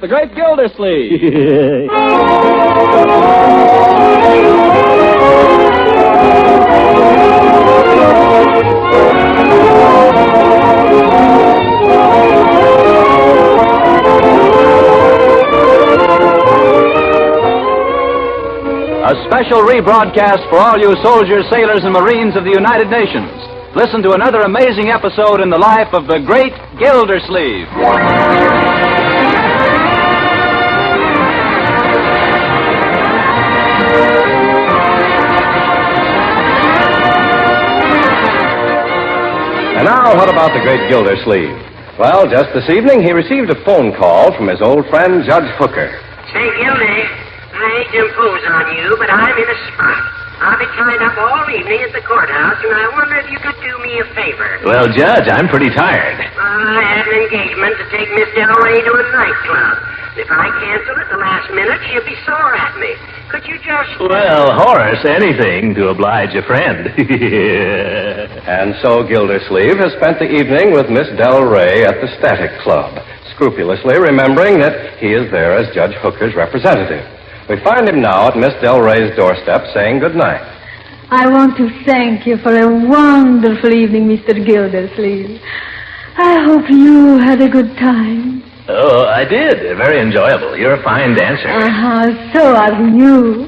the great Gildersleeve. A special rebroadcast for all you soldiers, sailors, and Marines of the United Nations. Listen to another amazing episode in the life of the great Gildersleeve. And now, what about the great Gildersleeve? Well, just this evening, he received a phone call from his old friend, Judge Hooker. Say, Gildy, I hate to impose on you, but I'm in a spot. I'll be tied up all evening at the courthouse, and I wonder if you could do me a favor. Well, Judge, I'm pretty tired. I had an engagement to take Miss Del Rey to a nightclub. If I cancel at the last minute, she'll be sore at me. Could you just... Well, Horace, anything to oblige a friend. And so Gildersleeve has spent the evening with Miss Del Rey at the Static Club, scrupulously remembering that he is there as Judge Hooker's representative. We find him now at Miss Del Rey's doorstep saying good night. I want to thank you for a wonderful evening, Mr. Gildersleeve. I hope you had a good time. Oh, I did. Very enjoyable. You're a fine dancer. So are you.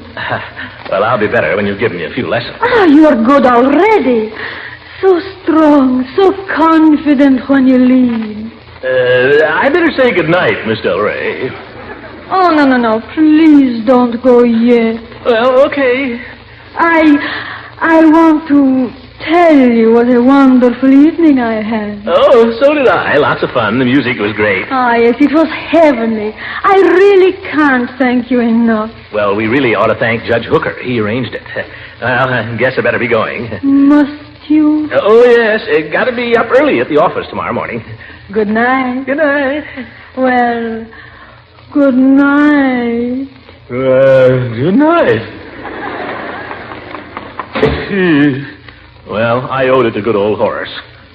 Well, I'll be better when you've given me a few lessons. You are good already. So strong, so confident when you lead. I better say good night, Miss Del Rey. Oh, no. Please don't go yet. Well, okay. I want to tell you what a wonderful evening I had. Oh, so did I. Lots of fun. The music was great. Yes, it was heavenly. I really can't thank you enough. Well, we really ought to thank Judge Hooker. He arranged it. Well, I guess I better be going. Must you? Oh, yes. Got to be up early at the office tomorrow morning. Good night. Good night. Well, good night. Good night. Well, I owed it to good old Horace.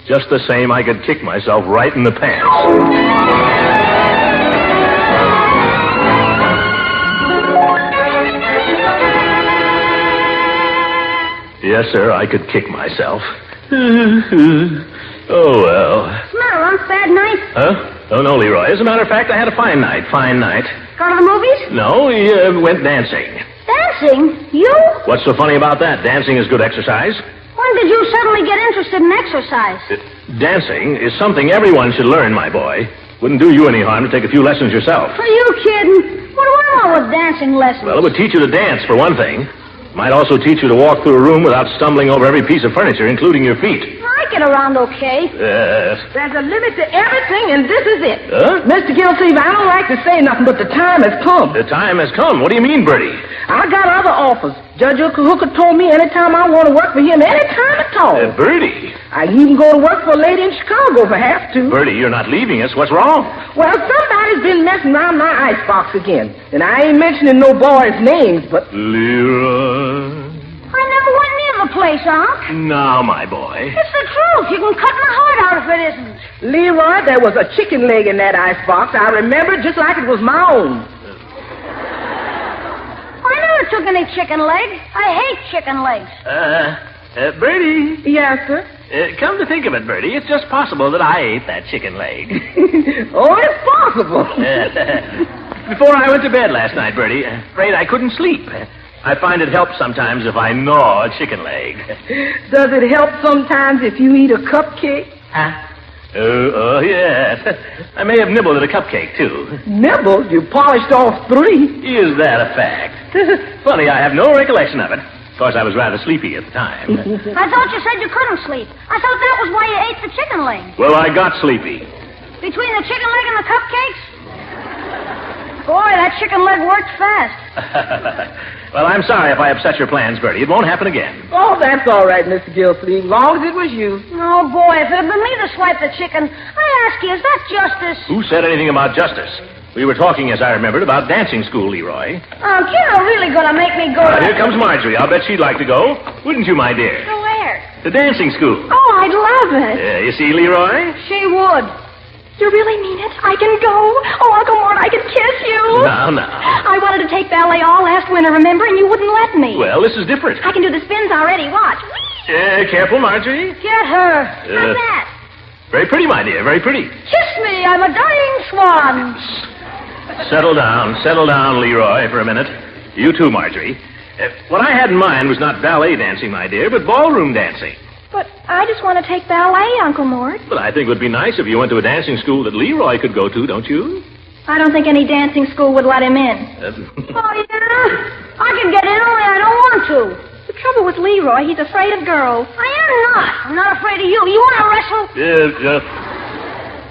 Just the same, I could kick myself right in the pants. Yes, sir, I could kick myself. Oh, well. What's the matter, Unc? Bad night? Huh? Oh, no, Leroy. As a matter of fact, I had a fine night. Fine night. Go to the movies? No, we went dancing. Dancing? You? What's so funny about that? Dancing is good exercise. When did you suddenly get interested in exercise? Dancing is something everyone should learn, my boy. Wouldn't do you any harm to take a few lessons yourself. Are you kidding? What do I want with dancing lessons? Well, it would teach you to dance, for one thing. Might also teach you to walk through a room without stumbling over every piece of furniture, including your feet. I get around okay. Yes. There's a limit to everything, and this is it. Huh? Mr. Gildersleeve, I don't like to say nothing, but the time has come. The time has come. What do you mean, Bertie? I got other offers. Judge Hooker told me anytime I want to work for him, anytime at all. Bertie. I can even go to work for a lady in Chicago if I have to. Bertie, you're not leaving us. What's wrong? Well, somebody's been messing around my icebox again. And I ain't mentioning no boys' names, but... Leroy. I never went near the place, Unc. Now, my boy. It's the truth. You can cut my heart out if it isn't. Leroy, there was a chicken leg in that icebox. I remember it just like it was my own. I never took any chicken legs. I hate chicken legs. Bertie. Yes, sir? Come to think of it, Bertie, it's just possible that I ate that chicken leg. Oh, it's possible. Before I went to bed last night, Bertie, afraid I couldn't sleep. I find it helps sometimes if I gnaw a chicken leg. Does it help sometimes if you eat a cupcake? Huh? Oh, yes. I may have nibbled at a cupcake, too. Nibbled? You polished off 3. Is that a fact? Funny, I have no recollection of it. Of course, I was rather sleepy at the time. I thought you said you couldn't sleep. I thought that was why you ate the chicken leg. Well, I got sleepy. Between the chicken leg and the cupcakes? Boy, that chicken leg worked fast. Well, I'm sorry if I upset your plans, Bertie. It won't happen again. Oh, that's all right, Mr. Gildersleeve, long as it was you. Oh, boy, if it had been me to swipe the chicken, I ask you, is that justice? Who said anything about justice? We were talking, as I remembered, about dancing school, Leroy. You're really going to make me go to... Here comes Marjorie. I'll bet she'd like to go. Wouldn't you, my dear? To where? The dancing school. Oh, I'd love it. You see, Leroy? She would. You really mean it? I can go? Oh, Uncle Mort, I can kiss winter, remember, and you wouldn't let me. Well, this is different. I can do the spins already. Watch. Careful, Marjorie. Get her. How's that? Very pretty, my dear, very pretty. Kiss me. I'm a dying swan. Settle down, Leroy, for a minute. You too, Marjorie. What I had in mind was not ballet dancing, my dear, but ballroom dancing. But I just want to take ballet, Uncle Mort. But I think it would be nice if you went to a dancing school that Leroy could go to, don't you? I don't think any dancing school would let him in. Oh, yeah? I can get in, only I don't want to. The trouble with Leroy, he's afraid of girls. I am not. I'm not afraid of you. You want to wrestle?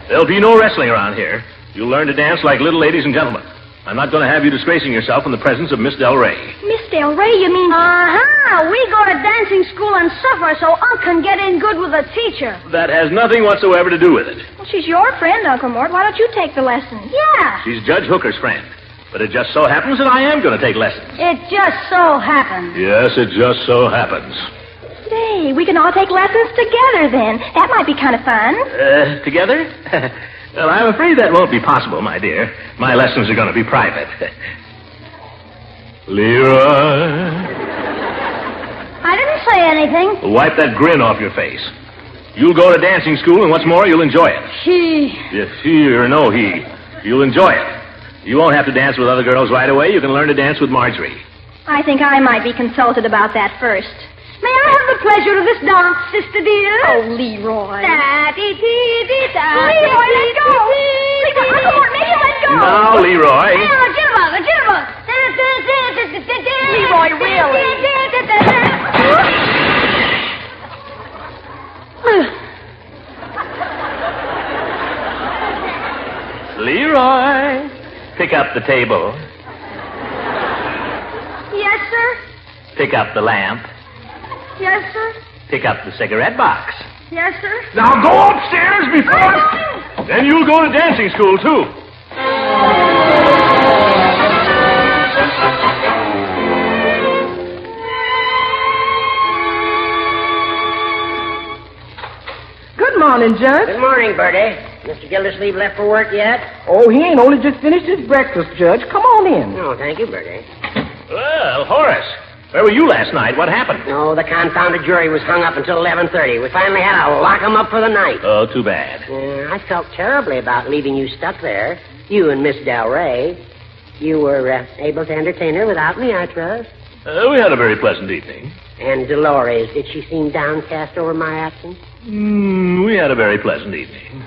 There'll be no wrestling around here. You'll learn to dance like little ladies and gentlemen. I'm not going to have you disgracing yourself in the presence of Miss Del Rey. Miss Del Rey, you mean? Uh-huh. We go to dancing school and suffer so Unc can get in good with a teacher. That has nothing whatsoever to do with it. Well, she's your friend, Uncle Mort. Why don't you take the lessons? Yeah. She's Judge Hooker's friend. But it just so happens that I am going to take lessons. It just so happens. Yes, it just so happens. Say, we can all take lessons together then. That might be kind of fun. Together? Well, I'm afraid that won't be possible, my dear. My lessons are going to be private. Leroy. I didn't say anything. Wipe that grin off your face. You'll go to dancing school, and what's more, you'll enjoy it. He. If he or no he, you'll enjoy it. You won't have to dance with other girls right away. You can learn to dance with Marjorie. I think I might be consulted about that first. May I have the pleasure of this dance, sister dear? Oh, Leroy. Leroy, let go. Leroy, Uncle Mort, make him let go. Now, Leroy. A jitterbug. Leroy, really? Leroy, pick up the table. Yes, sir. Pick up the lamp. Yes, sir. Pick up the cigarette box. Yes, sir. Now go upstairs before... Then you'll go to dancing school, too. Good morning, Judge. Good morning, Bertie. Mr. Gildersleeve left for work yet? Oh, he ain't only just finished his breakfast, Judge. Come on in. Oh, thank you, Bertie. Well, Horace, where were you last night? What happened? Oh, the confounded jury was hung up until 11:30. We finally had to lock 'em up for the night. Oh, too bad. I felt terribly about leaving you stuck there. You and Miss Del Rey. You were able to entertain her without me, I trust. We had a very pleasant evening. And Dolores, did she seem downcast over my absence? We had a very pleasant evening.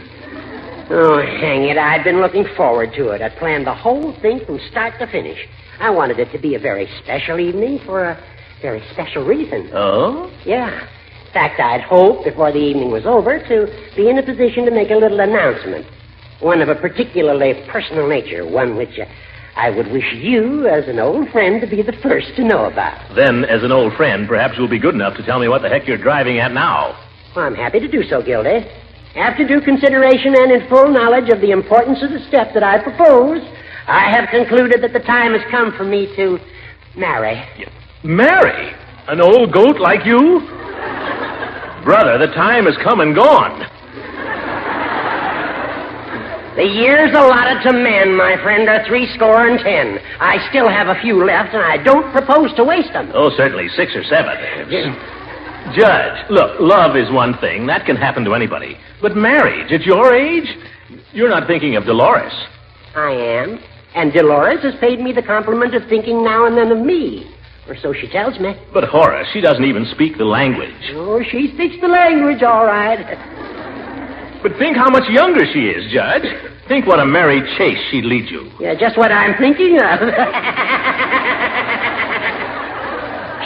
Oh, hang it. I'd been looking forward to it. I'd planned the whole thing from start to finish. I wanted it to be a very special evening for a very special reason. Oh? Yeah. In fact, I'd hoped before the evening was over to be in a position to make a little announcement. One of a particularly personal nature, one which I would wish you, as an old friend, to be the first to know about. Then, as an old friend, perhaps you'll be good enough to tell me what the heck you're driving at now. Well, I'm happy to do so, Gildy. After due consideration and in full knowledge of the importance of the step that I propose, I have concluded that the time has come for me to marry. Marry? An old goat like you? Brother, the time has come and gone. The years allotted to men, my friend, are 70. I still have a few left, and I don't propose to waste them. Oh, certainly 6 or 7. Judge, look, love is one thing. That can happen to anybody. But marriage, at your age? You're not thinking of Dolores. I am. And Dolores has paid me the compliment of thinking now and then of me. Or so she tells me. But Horace, she doesn't even speak the language. Oh, she speaks the language, all right. But think how much younger she is, Judge. Think what a merry chase she'd lead you. Yeah, just what I'm thinking of.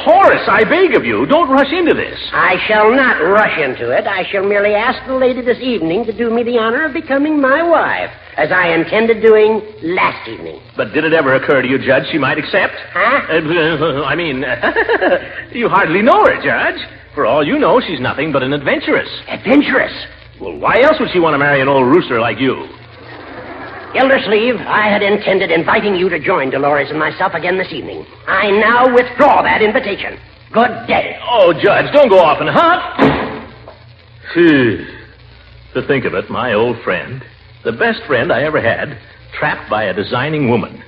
Horace, I beg of you, don't rush into this. I shall not rush into it. I shall merely ask the lady this evening to do me the honor of becoming my wife, as I intended doing last evening. But did it ever occur to you, Judge, she might accept? Huh? You hardly know her, Judge. For all you know, she's nothing but an adventuress. Adventurous? Well, why else would she want to marry an old rooster like you? Gildersleeve, I had intended inviting you to join Dolores and myself again this evening. I now withdraw that invitation. Good day. Oh, Judge, don't go off and hunt. To think of it, my old friend, the best friend I ever had, trapped by a designing woman.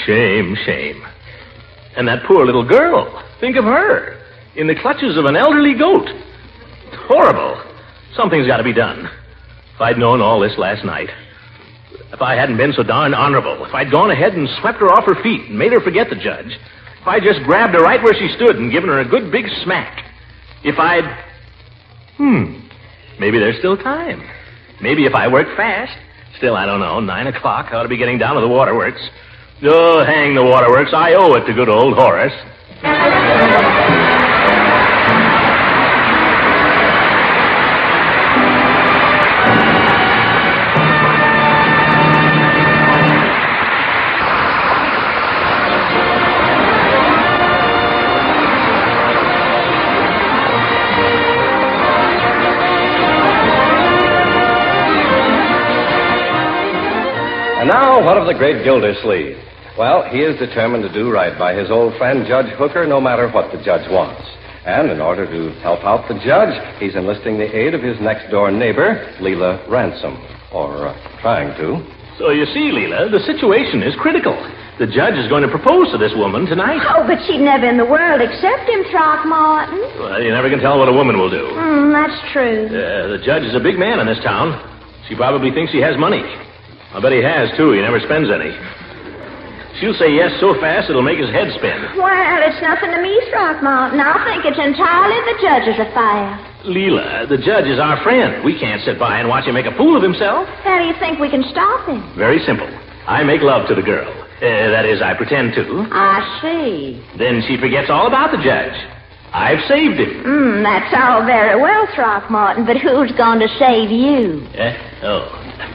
Shame, shame. And that poor little girl. Think of her. In the clutches of an elderly goat. Horrible. Something's got to be done. If I'd known all this last night. If I hadn't been so darn honorable. If I'd gone ahead and swept her off her feet and made her forget the judge. If I'd just grabbed her right where she stood and given her a good big smack. If I'd... Maybe there's still time. Maybe if I work fast. Still, I don't know. 9 o'clock. I ought to be getting down to the waterworks. Oh, hang the waterworks. I owe it to good old Horace. And now, what of the great Gildersleeve? Well, he is determined to do right by his old friend, Judge Hooker, no matter what the judge wants. And in order to help out the judge, he's enlisting the aid of his next-door neighbor, Leela Ransom. Or trying to. So you see, Leela, the situation is critical. The judge is going to propose to this woman tonight. Oh, but she'd never in the world accept him, Throckmorton. Well, you never can tell what a woman will do. That's true. The judge is a big man in this town. She probably thinks he has money. I bet he has, too. He never spends any. She'll say yes so fast it'll make his head spin. Well, it's nothing to me, Throckmorton. I think it's entirely the judge's affair. Leela, the judge is our friend. We can't sit by and watch him make a fool of himself. How do you think we can stop him? Very simple. I make love to the girl. That is, I pretend to. I see. Then she forgets all about the judge. I've saved him. That's all very well, Throckmorton, but who's going to save you? Oh,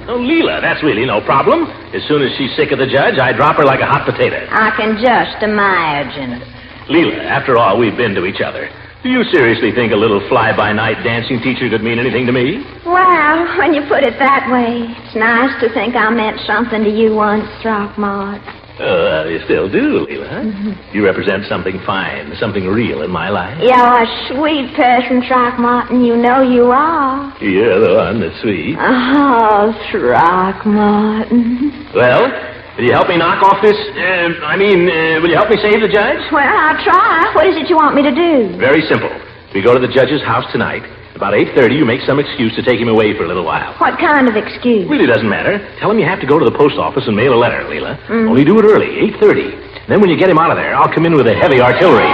Leela, that's really no problem. As soon as she's sick of the judge, I drop her like a hot potato. I can just imagine. Leela, after all we've been to each other, do you seriously think a little fly-by-night dancing teacher could mean anything to me? Well, when you put it that way, it's nice to think I meant something to you once, Throckmorton. You still do, Leela. You represent something fine, something real in my life. You're a sweet person, Throckmorton. You know you are. You're the one that's sweet. Oh, Throckmorton. Well, will you help me knock off this... will you help me save the judge? Well, I'll try. What is it you want me to do? Very simple. We go to the judge's house tonight. About 8:30, you make some excuse to take him away for a little while. What kind of excuse? Really doesn't matter. Tell him you have to go to the post office and mail a letter, Leela. Only do it early, 8:30. Then when you get him out of there, I'll come in with a heavy artillery.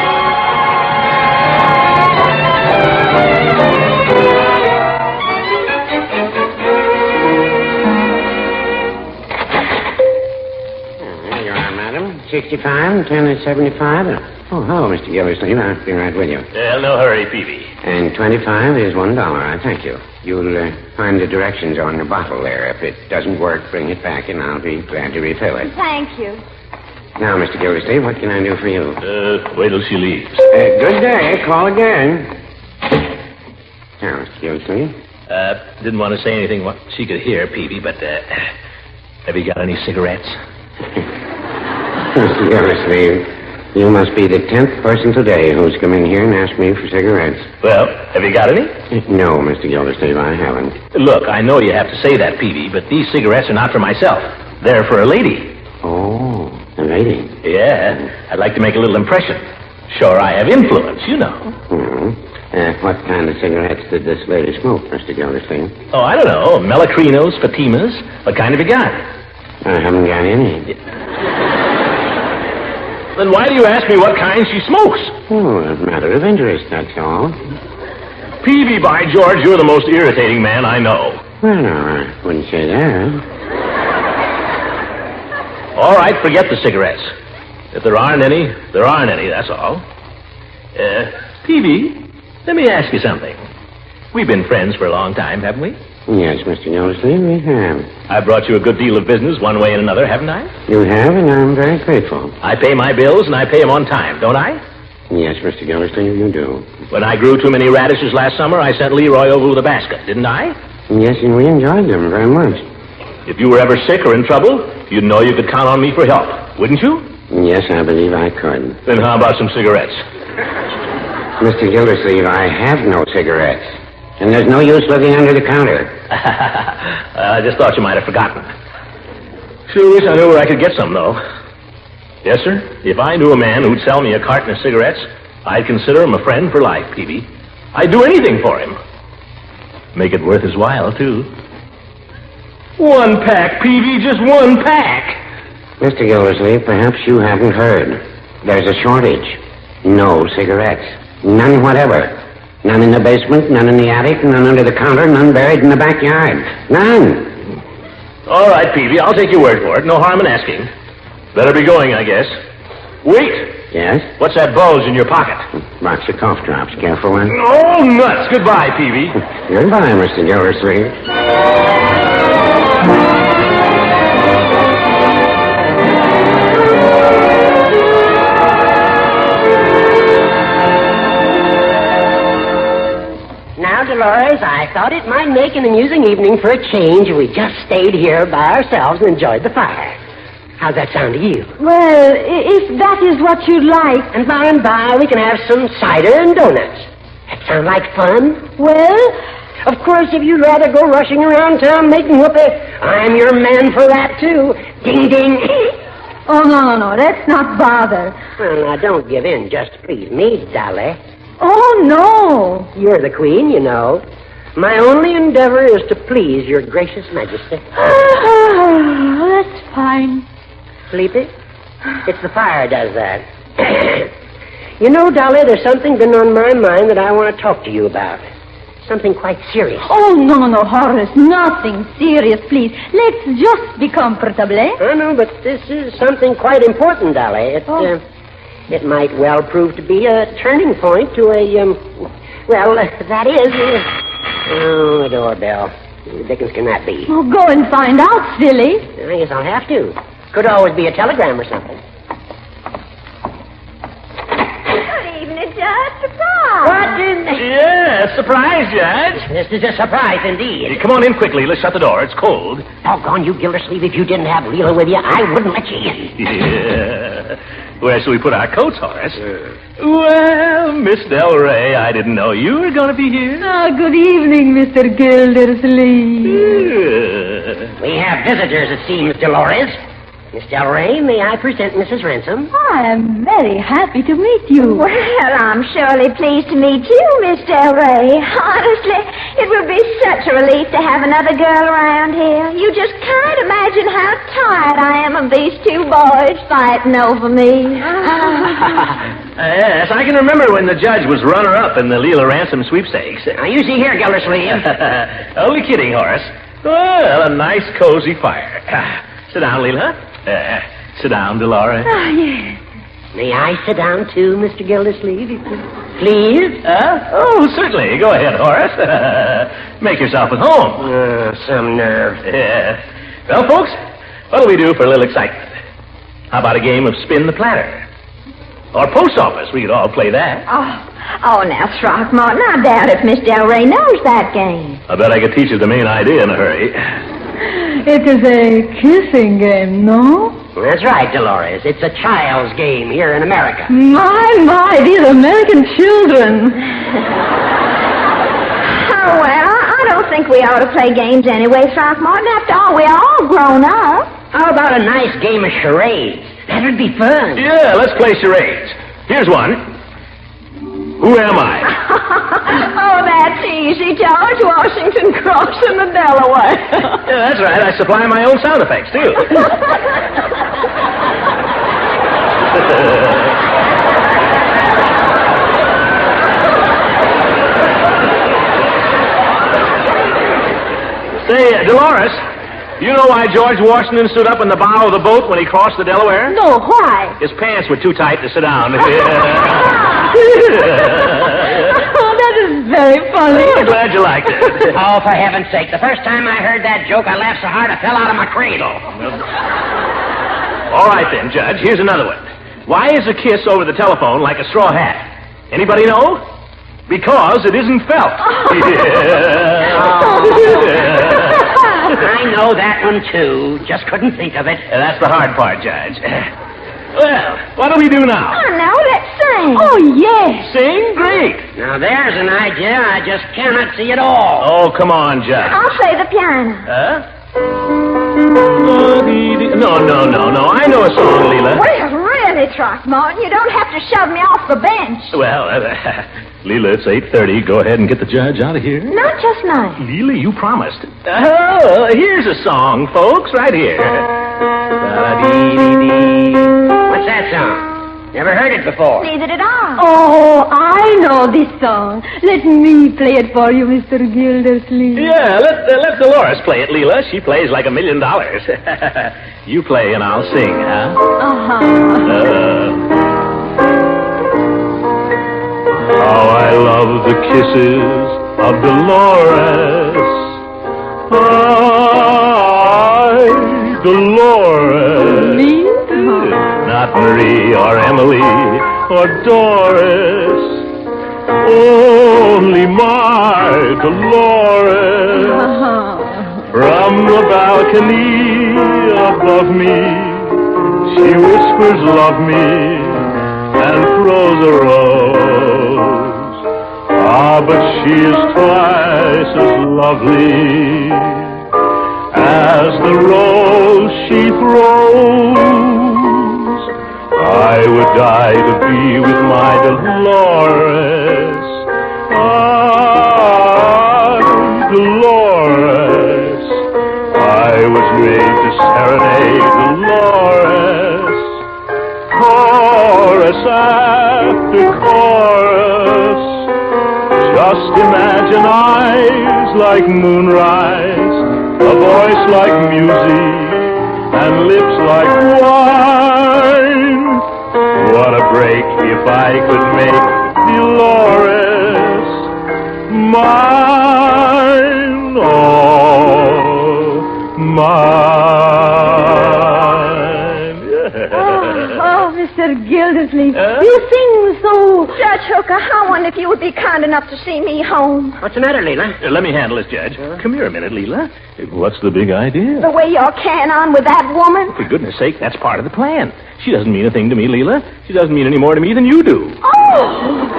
There you are, madam. 65, 10 is 75. Oh, hello, Mr. Gildersleeve. I'll be right with you. No hurry, Peavy. And 25 is $1. I thank you. You'll find the directions on the bottle there. If it doesn't work, bring it back, and I'll be glad to refill it. Thank you. Now, Mr. Gildersleeve, what can I do for you? Wait till she leaves. Good day. Call again. Now, Mr. Gildersleeve. Didn't want to say anything what she could hear, Peavy, but have you got any cigarettes? Mr. Gildersleeve, you must be the 10th person today who's come in here and asked me for cigarettes. Well, have you got any? No, Mr. Gildersleeve, I haven't. Look, I know you have to say that, Peavy, but these cigarettes are not for myself. They're for a lady. Oh, a lady. Yeah, I'd like to make a little impression. Sure, I have influence, you know. What kind of cigarettes did this lady smoke, Mr. Gildersleeve? Oh, I don't know. Melacrinos, Fatimas. What kind have you got? I haven't got any. Then why do you ask me what kind she smokes? Oh, a matter of interest, that's all. Peavy, by George, you're the most irritating man I know. Well, no, I wouldn't say that. All right, forget the cigarettes. If there aren't any, there aren't any, that's all. Peavy, let me ask you something. We've been friends for a long time, haven't we? Yes, Mr. Gildersleeve, we have. I've brought you a good deal of business one way and another, haven't I? You have, and I'm very grateful. I pay my bills, and I pay them on time, don't I? Yes, Mr. Gildersleeve, you do. When I grew too many radishes last summer, I sent Leroy over with a basket, didn't I? Yes, and we enjoyed them very much. If you were ever sick or in trouble, you'd know you could count on me for help, wouldn't you? Yes, I believe I could. Then how about some cigarettes? Mr. Gildersleeve, I have no cigarettes. And there's no use looking under the counter. I just thought you might have forgotten. Sure wish I knew where I could get some, though. Yes, sir. If I knew a man who'd sell me a carton of cigarettes, I'd consider him a friend for life, Peavy. I'd do anything for him. Make it worth his while, too. 1 pack, Peavy, just 1 pack. Mr. Gildersleeve, perhaps you haven't heard. There's a shortage. No cigarettes. None whatever. None in the basement, none in the attic, none under the counter, none buried in the backyard. None. All right, Peavy, I'll take your word for it. No harm in asking. Better be going, I guess. Wait! Yes? What's that bulge in your pocket? Box of cough drops. Careful one. Oh, nuts! Goodbye, Peavy. Goodbye, Mr. Gildersleeve. Now, Dolores, I thought it might make an amusing evening for a change if we just stayed here by ourselves and enjoyed the fire. How's that sound to you? Well, if that is what you'd like. And by we can have some cider and donuts. That sound like fun? Well, Of course, if you'd rather go rushing around town making whoopee, I'm your man for that, too. Ding, ding. oh, no, let's not bother. Well, now, don't give in just to please me, Dolly. Oh, no. You're the queen, you know. My only endeavor is to please your gracious majesty. That's fine. Sleepy? It's the fire does that. You know, Dolly, there's something been on my mind that I want to talk to you about. Something quite serious. Oh, no, Horace. Nothing serious, please. Let's just be comfortable, eh? I know, but this is something quite important, Dolly. It might well prove to be a turning point to a, that is... Oh, the doorbell. Who the dickens can that be? Oh, go and find out, silly. I guess I'll have to. Could always be a telegram or something. Good evening, Judge. Surprise. What in the... Yeah, surprise, Judge. This is a surprise indeed. Hey, come on in quickly. Let's shut the door. It's cold. Doggone you, Gildersleeve. If you didn't have Leela with you, I wouldn't let you in. Yeah. Where shall we put our coats, Horace? Well, Miss Del Rey, I didn't know you were going to be here. Good evening, Mr. Gildersleeve. We have visitors, it seems, Dolores. Miss Del Rey, may I present Mrs. Ransom? I am very happy to meet you. Well, I'm surely pleased to meet you, Miss Del Rey. Honestly, it would be such a relief to have another girl around here. You just can't imagine how tired I am of these two boys fighting over me. Yes, I can remember when the judge was runner-up in the Leela Ransom sweepstakes. Now, you see here, Gildersleeve. Only kidding, Horace. Well, a nice, cozy fire. Sit down, Leela. Sit down, Dolores. Oh, yes. May I sit down, too, Mr. Gildersleeve? Please? Oh, certainly. Go ahead, Horace. Make yourself at home. Some nerve. Yeah. Well, folks, what'll we do for a little excitement? How about a game of spin the platter? Or post office. We could all play that. Oh, now, Throckmorton, I doubt if Miss Del Rey knows that game. I bet I could teach her the main idea in a hurry. It is a kissing game, no? That's right, Dolores. It's a child's game here in America. My, these American children. Oh, well, I don't think we ought to play games anyway, Throckmorton. After all, we're all grown up. How about a nice game of charades? That would be fun. Yeah, let's play charades. Here's one. Who am I? Oh, that's easy, George Washington crossing the Delaware. Yeah, that's right. I supply my own sound effects, too. Say, Dolores, you know why George Washington stood up in the bow of the boat when he crossed the Delaware? No, why? His pants were too tight to sit down. Oh, that is very funny. I'm glad you liked it. Oh, for heaven's sake. The first time I heard that joke, I laughed so hard I fell out of my cradle. All right, then, Judge. Here's another one. Why is a kiss over the telephone like a straw hat? Anybody know? Because it isn't felt. I know that one, too. Just couldn't think of it. That's the hard part, Judge. Well, what do we do now? Oh, no, let's sing. Oh, yes. Sing? Great. Now, there's an idea I just cannot see at all. Oh, come on, Judge. I'll play the piano. Huh? No. I know a song, Leela. Well, really, minute, Throckmorton. You don't have to shove me off the bench. Well, Leela, it's 8:30. Go ahead and get the judge out of here. Not just nice. Leela, you promised. Oh, here's a song, folks, right here. What's that song? Never heard it before. Neither did I. Oh, I know this song. Let me play it for you, Mr. Gildersleeve. Yeah, let Dolores play it, Leela. She plays like $1 million. You play and I'll sing, huh? How I love the kisses of Dolores. Dolores. Me? Not Marie or Emily or Doris. Only my Dolores. From the balcony above me, she whispers, love me, and throws a rose. Ah, but she is twice as lovely as the rose she throws. I would die to be with my Dolores. Ah, Dolores. I was made to serenade Dolores. Chorus after chorus. Just imagine eyes like moonrise, a voice like music, and lips like wine. What a break if I could make Dolores mine, oh, mine. Oh, Mr. Gildersleeve, you sing so... Judge Hooker, I wonder if you would be kind enough to see me home. What's the matter, Leela? Let me handle this, Judge. Come here a minute, Leela. What's the big idea? The way you're carrying on with that woman. For goodness sake, that's part of the plan. She doesn't mean a thing to me, Leela. She doesn't mean any more to me than you do. Oh!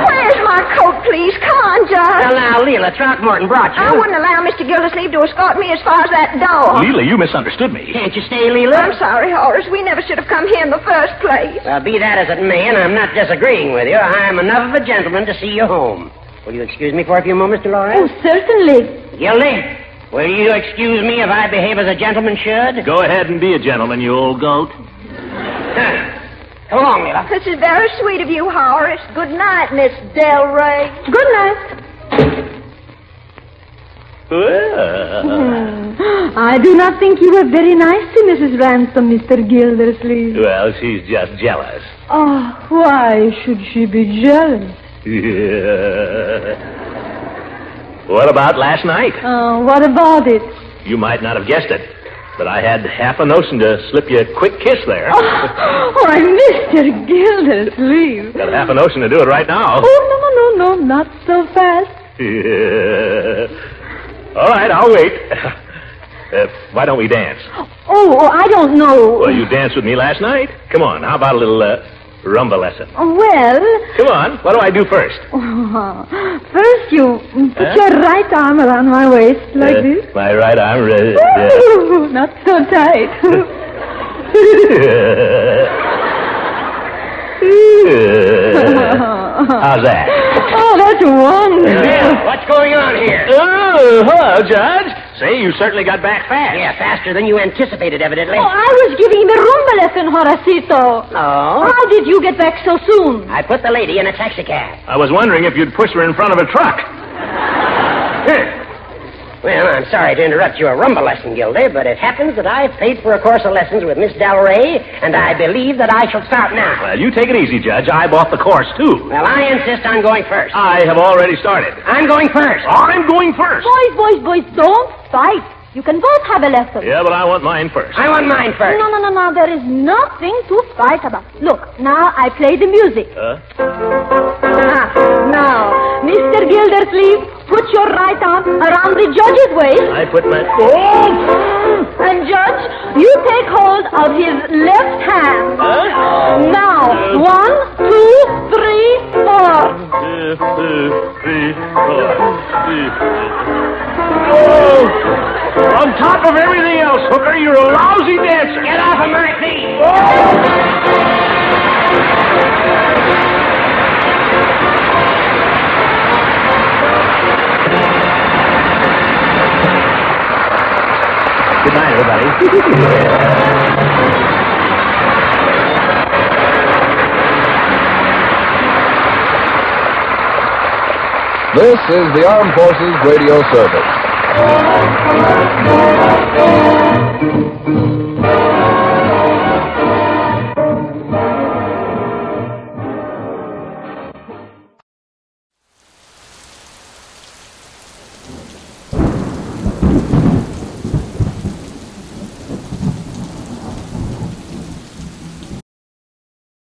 Where's my coat, please? Come on, Judge. Well, now, Leela, Throckmorton brought you. I wouldn't allow Mr. Gildersleeve to escort me as far as that door. Leela, you misunderstood me. Can't you stay, Leela? I'm sorry, Horace. We never should have come here in the first place. Well, be that as it may, and I'm not disagreeing with you, I'm enough of a gentleman to see you home. Will you excuse me for a few moments, Dolores? Oh, certainly. Gildy, will you excuse me if I behave as a gentleman should? Go ahead and be a gentleman, you old goat. Come along, Leela. This is very sweet of you, Horace. Good night, Miss Del Rey. Good night. Well, I do not think you were very nice to Mrs. Ransom, Mr. Gildersleeve. well, she's just jealous. Oh, why should she be jealous? Yeah. What about last night? What about it? You might not have guessed it, but I had half a notion to slip you a quick kiss there. Why, Mr. Gildersleeve. Got half a notion to do it right now. Oh, no, not so fast. Yeah. All right, I'll wait. Why don't we dance? Oh, I don't know. Well, you danced with me last night. Come on, how about a little rumba lesson? Well... Come on, what do I do first? First, you put your right arm around my waist, like this. My right arm... Ooh, not so tight. How's that? Oh, that's wonderful. Yeah, what's going on here? Oh, hello, Judge. Say, you certainly got back fast. Yeah, faster than you anticipated, evidently. Oh, I was giving the rumba lesson, Horacito. Oh? How did you get back so soon? I put the lady in a taxicab. I was wondering if you'd push her in front of a truck. Well, I'm sorry to interrupt your rumba lesson, Gildy, but it happens that I've paid for a course of lessons with Miss Del Rey, and I believe that I shall start now. Well, you take it easy, Judge. I bought the course, too. Well, I insist on going first. I have already started. I'm going first. I'm going first. Boys, don't fight. You can both have a lesson. Yeah, but I want mine first. I want mine first. No. There is nothing to fight about. Look, now I play the music. Now, Mr. Gildersleeve, put your right arm around the judge's waist. I put my... And, Judge, you take hold of his left hand. Now, 1, 2, 3, 4. On top of everything else, Hooker, you're a lousy dancer. Get off of my feet. Oh! Good night, everybody. This is the Armed Forces Radio Service.